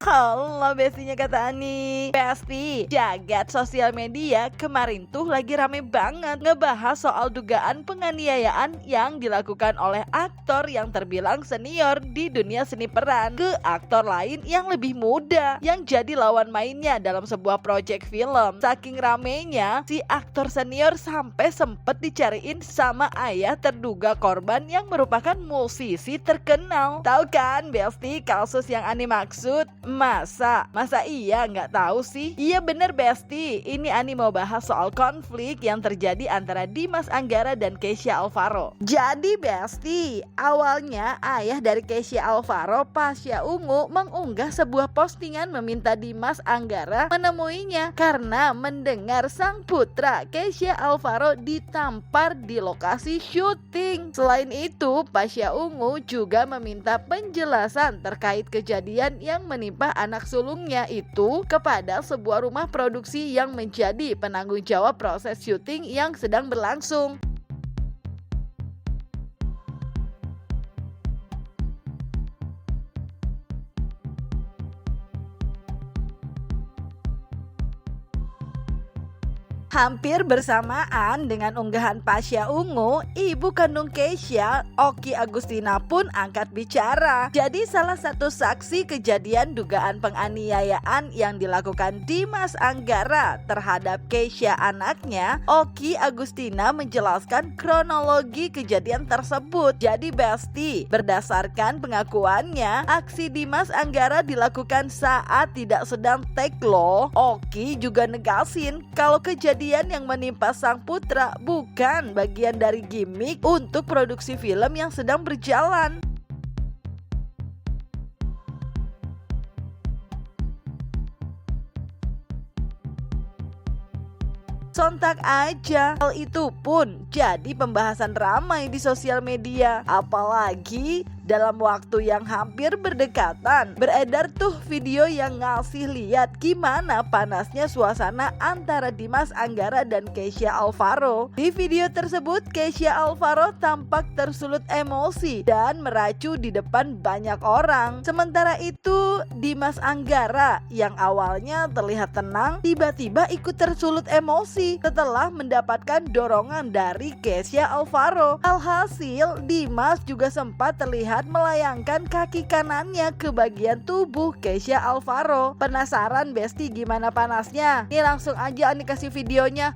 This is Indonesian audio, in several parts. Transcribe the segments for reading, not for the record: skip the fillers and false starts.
Halo bestinya kata Ani. Besti, jagat sosial media kemarin tuh lagi rame banget ngebahas soal dugaan penganiayaan yang dilakukan oleh aktor yang terbilang senior di dunia seni peran ke aktor lain yang lebih muda yang jadi lawan mainnya dalam sebuah proyek film. Saking ramenya, si aktor senior sampai sempet dicariin sama ayah terduga korban yang merupakan musisi terkenal. Tahu kan Besti kasus yang Ani maksud? Masa iya nggak tahu sih? Iya bener Besti, ini Ani mau bahas soal konflik yang terjadi antara Dimas Anggara dan Kesha Alvaro. Jadi Besti, awalnya ayah dari Kesha Alvaro, Pasha Ungu, mengunggah sebuah postingan meminta Dimas Anggara menemuinya karena mendengar sang putra Kesha Alvaro ditampar di lokasi syuting. Selain itu, Pasha Ungu juga meminta penjelasan terkait kejadian yang menimpa anak sulungnya itu kepada sebuah rumah produksi yang menjadi penanggung jawab proses syuting yang sedang berlangsung. Hampir bersamaan dengan unggahan Pasha Ungu, ibu kandung Kesha, Oki Agustina pun angkat bicara. Jadi salah satu saksi kejadian dugaan penganiayaan yang dilakukan Dimas Anggara terhadap Kesha anaknya, Oki Agustina menjelaskan kronologi kejadian tersebut. Jadi Besti, berdasarkan pengakuannya, aksi Dimas Anggara dilakukan saat tidak sedang take loh. Oki juga negasin kalau kejadian yang menimpa sang putra bukan bagian dari gimmick untuk produksi film yang sedang berjalan. Sontak aja, hal itu pun jadi pembahasan ramai di sosial media. Apalagi dalam waktu yang hampir berdekatan, beredar tuh video yang ngasih lihat gimana panasnya suasana antara Dimas Anggara dan Kesha Alvaro. Di video tersebut, Kesha Alvaro tampak tersulut emosi dan meracu di depan banyak orang. Sementara itu, Dimas Anggara yang awalnya terlihat tenang, tiba-tiba ikut tersulut emosi setelah mendapatkan dorongan dari Kesha Alvaro. Alhasil, Dimas juga sempat terlihat melayangkan kaki kanannya ke bagian tubuh Kesha Alvaro. Penasaran Besti gimana panasnya? Nih langsung aja Ani kasih videonya.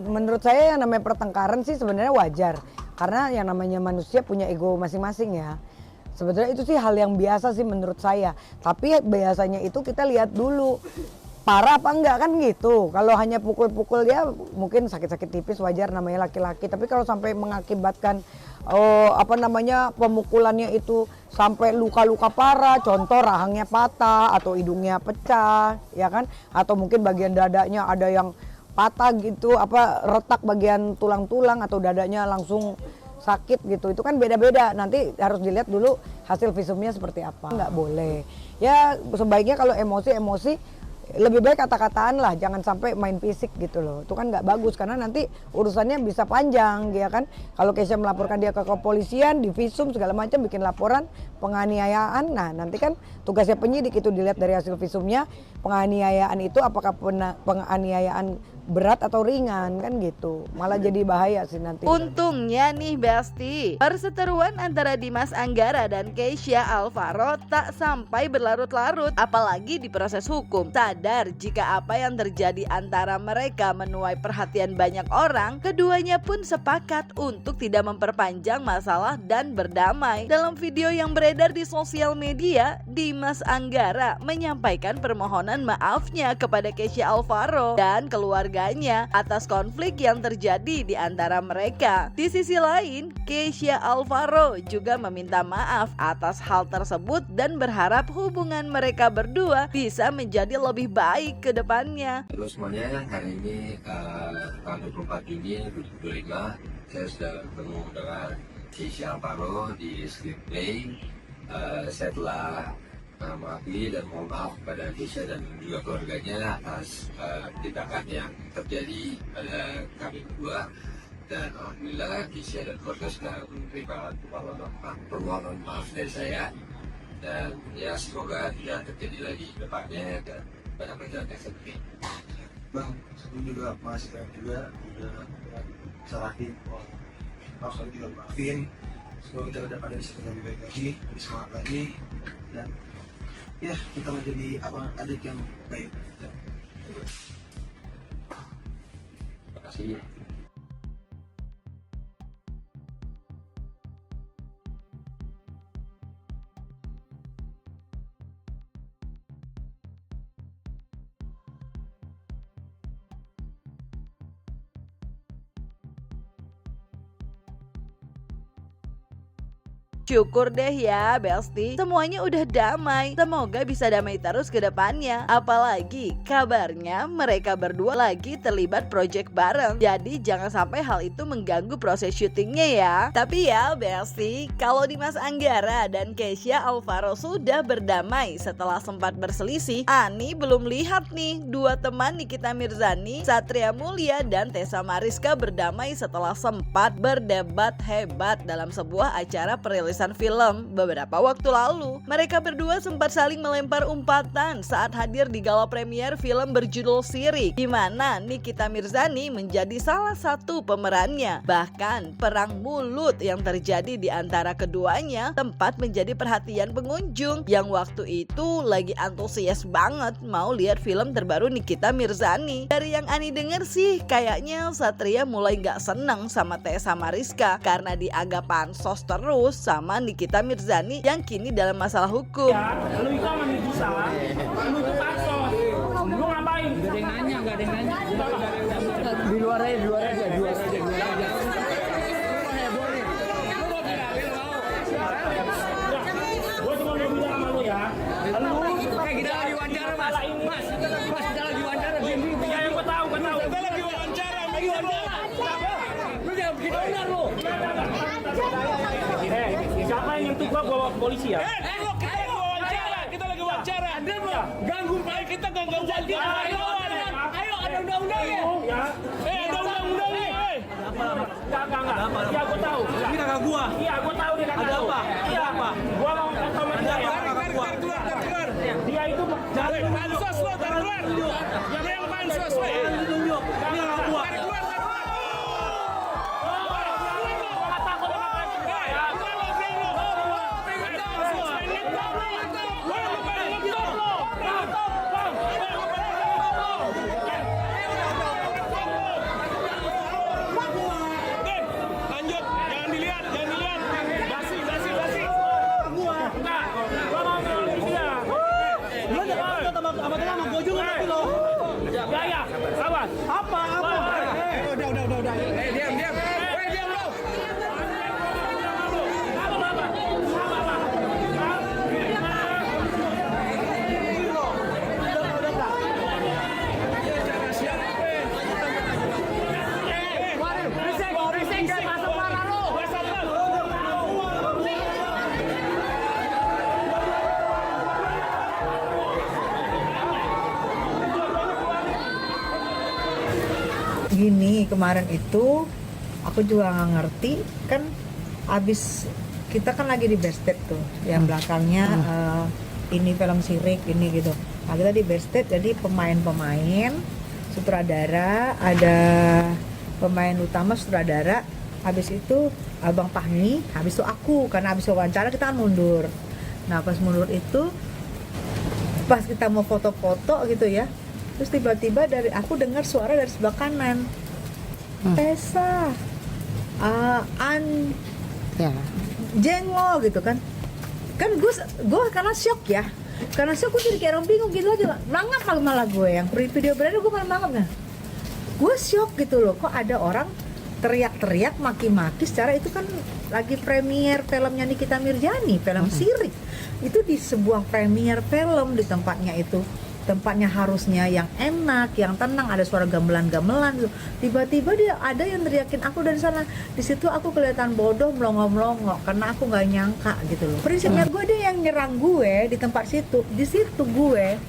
Menurut saya yang namanya pertengkaran sih sebenarnya wajar karena yang namanya manusia punya ego masing-masing ya. Sebetulnya itu sih hal yang biasa sih menurut saya. Tapi biasanya itu kita lihat dulu parah apa enggak kan gitu. Kalau hanya pukul-pukul ya mungkin sakit-sakit tipis wajar namanya laki-laki. Tapi kalau sampai mengakibatkan pemukulannya itu sampai luka-luka parah, contoh rahangnya patah atau hidungnya pecah, ya kan? Atau mungkin bagian dadanya ada yang patah gitu, retak bagian tulang-tulang atau dadanya langsung sakit gitu, itu kan beda-beda. Nanti harus dilihat dulu hasil visumnya seperti apa. Nggak boleh ya, sebaiknya kalau emosi lebih baik kata-kataan lah, jangan sampai main fisik gitu loh. Itu kan nggak bagus karena nanti urusannya bisa panjang ya kan. Kalau Kesha melaporkan dia ke kepolisian, di visum segala macam, bikin laporan penganiayaan. Nah nanti kan tugasnya penyidik itu dilihat dari hasil visumnya, penganiayaan itu apakah penganiayaan berat atau ringan kan gitu. Malah jadi bahaya sih nanti. Untungnya nih Besti, perseteruan antara Dimas Anggara dan Kesha Alvaro tak sampai berlarut-larut, apalagi di proses hukum. Sadar jika apa yang terjadi antara mereka menuai perhatian banyak orang, keduanya pun sepakat untuk tidak memperpanjang masalah dan berdamai. Dalam video yang beredar di sosial media, Dimas Anggara menyampaikan permohonan maafnya kepada Kesha Alvaro dan keluarganya atas konflik yang terjadi di antara mereka. Di sisi lain, Kesha Alvaro juga meminta maaf atas hal tersebut dan berharap hubungan mereka berdua bisa menjadi lebih baik ke depannya. Halo semuanya, hari ini tanggal 24 Juni 2025 saya sudah bertemu dengan Kesha Alvaro di Scriptplay. Saya telah maafkan dan mohon maaf kepada Kesha dan juga keluarganya atas tindakan yang terjadi pada kami berdua, dan alhamdulillah Kesha dan keluarga sudah menerima permohonan maaf dari saya, dan ya semoga tidak terjadi lagi ke depannya dan banyak berjalan yang seperti. Bang, sebelum juga masih juga udah sarahin, maaf juga maafin. Semoga kita udah pada bisa lebih baik lagi, lebih semangat lagi, dan ya kita menjadi adik yang baik. Terima kasih. Syukur deh ya Besti, semuanya udah damai. Semoga bisa damai terus ke depannya. Apalagi kabarnya mereka berdua lagi terlibat project bareng. Jadi jangan sampai hal itu mengganggu proses syutingnya ya. Tapi ya Besti, kalau Dimas Anggara dan Kesha Alvaro sudah berdamai setelah sempat berselisih, Ani belum lihat nih dua teman Nikita Mirzani, Satria Mulia dan Tessa Mariska berdamai setelah sempat berdebat hebat dalam sebuah acara perilisan film beberapa waktu lalu. Mereka berdua sempat saling melempar umpatan saat hadir di gala premier film berjudul Sirik, di mana Nikita Mirzani menjadi salah satu pemerannya. Bahkan perang mulut yang terjadi di antara keduanya tempat menjadi perhatian pengunjung yang waktu itu lagi antusias banget mau lihat film terbaru Nikita Mirzani. Dari yang Ani denger sih kayaknya Satria mulai gak seneng sama Tessa Mariska karena dianggap pansos terus sama Nikita Mirzani yang kini dalam masalah hukum. Ya, lu itu sama bisa, lu itu pansos. Lu ngapain? Gak ada yang nanya, gak ada yang nanya. Di luar aja, di luar aja. Gue cuma mau bilang sama lu ya, kita lagi wawancara mas, kita lagi wawancara. Ya yang gue tahu. Kita lagi wawancara. Lu jangan begitu benar lu. Siapa yang nyentuh gua polisi ya? Kita lagi wawancara. Anda mau ganggu baik kita ganggu wawancara. Ayo ada undang-undangnya. Ada undang-undangnya. Enggak. Iya gua tahu. Ini kakak gua. Iya gua tahu dia kakak. Ada apa? Iya apa? Gua mau sama dia. Keluar. Dia itu dari pansos lo keluar. Yang pansos lo. Tunjuk. Ini kakak gua. gini, kemarin itu aku juga nggak ngerti kan, abis kita kan lagi di backstage tuh, yang belakangnya ini film sirik ini gitu. Nah kita di backstage, jadi pemain-pemain, sutradara, ada pemain utama sutradara, habis itu Abang Fahmi, habis itu aku, karena habis wawancara kita kan mundur. Nah pas mundur itu, pas kita mau foto-foto gitu ya, terus tiba-tiba dari aku dengar suara dari sebelah kanan, Tessa, Ya. jengol gitu kan gue karena shock ya, karena shock gue jadi kayak orang bingung gitu aja, mangap malah gue yang video berada gue malah mangap. Nah gue shock gitu loh, kok ada orang teriak-teriak maki-maki secara itu kan lagi premier filmnya Nikita Mirjani, film sirik itu di sebuah premier film, di tempatnya itu tempatnya harusnya yang enak, yang tenang, ada suara gamelan-gamelan gitu. Tiba-tiba dia ada yang teriakin aku dari sana. Di situ aku kelihatan bodoh, melongo-melongo karena aku nggak nyangka gitu loh. Prinsipnya gue, dia yang nyerang gue di tempat situ. Di situ gue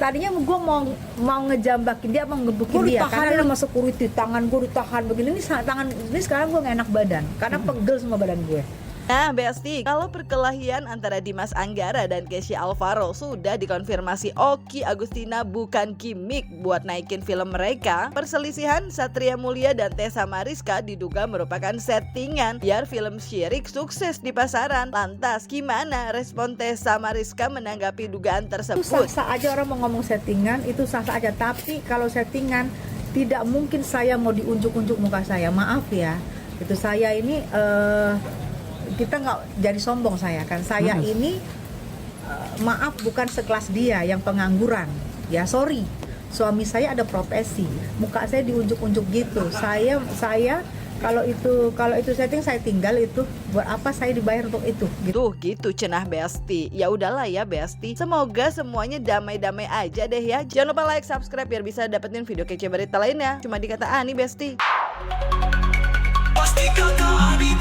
tadinya gue mau ngejambakin dia, mau ngebukin dia karena sama security, tangan gue ditahan begini. Ini sekarang gue nggak enak badan karena pegel semua badan gue. Nah Besti, kalau perkelahian antara Dimas Anggara dan Kesha Alvaro sudah dikonfirmasi Oki Agustina bukan gimmick buat naikin film mereka, perselisihan Satria Mulia dan Tessa Mariska diduga merupakan settingan biar film syirik sukses di pasaran. Lantas gimana respon Tessa Mariska menanggapi dugaan tersebut? Itu sah-sah aja orang mau ngomong settingan, itu sah-sah aja. Tapi kalau settingan, tidak mungkin saya mau diunjuk-unjuk muka saya. Maaf ya, itu saya ini kita nggak jadi sombong saya kan. Saya ini maaf bukan sekelas dia yang pengangguran. Ya sorry, suami saya ada profesi. Muka saya diunjuk-unjuk gitu. Saya kalau itu setting saya tinggal itu. Buat apa saya dibayar untuk itu? Gitu cenah Besti. Ya udahlah ya Besti. Semoga semuanya damai-damai aja deh ya. Jangan lupa like, subscribe biar bisa dapetin video kece berita lainnya. Cuma di Kata Ani Besti. Pasti kata Ani.